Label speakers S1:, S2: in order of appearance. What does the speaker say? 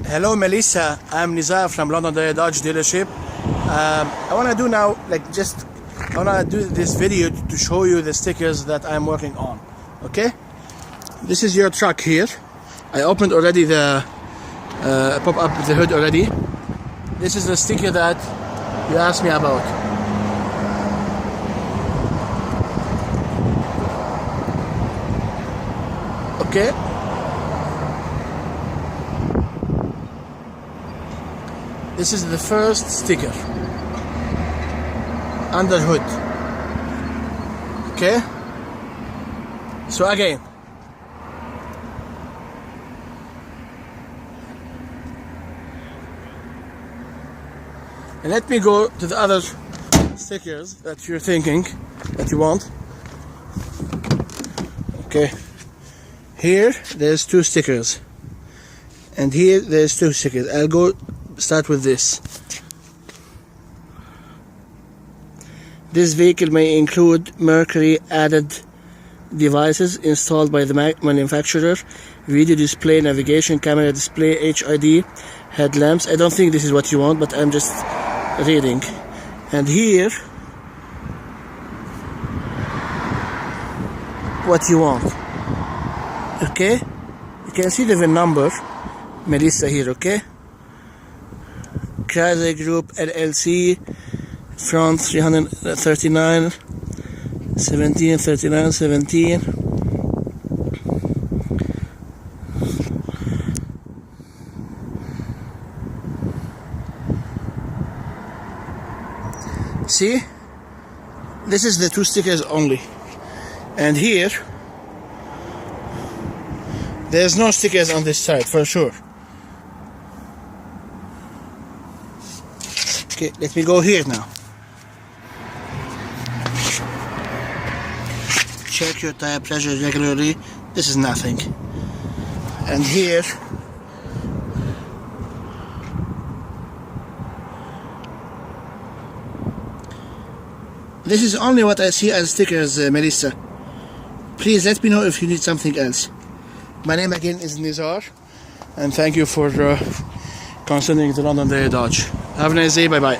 S1: Hello Melissa, I'm Nizar from Londonderry Dodge dealership. I want to do now, I want to do this video to show you the stickers that I'm working on. Okay? This is your truck here. I opened already the pop up the hood already. This is the sticker that you asked me about. Okay? This is the first sticker under hood. Okay? So again, and let me go to the other stickers that you're thinking that you want. Okay, here there's two stickers, and here there's two stickers. I'll go start with this. This vehicle may include mercury added devices installed by the manufacturer, video display, navigation, camera display, HID, headlamps. I don't think this is what you want, but I'm just reading. And here, what you want. Okay? You can see the VIN number, Melissa here, okay? Chrysler Group LLC, front 339 17 39 17. See, this is the two stickers only, and here there's no stickers on this side for sure. Okay, let me go here now. Check your tire pressure regularly. This is nothing. And here, this is only what I see as stickers, Melissa. Please let me know if you need something else. My name again is Nizar, and thank you for considering the Londonderry Dodge. Have a nice day, bye bye.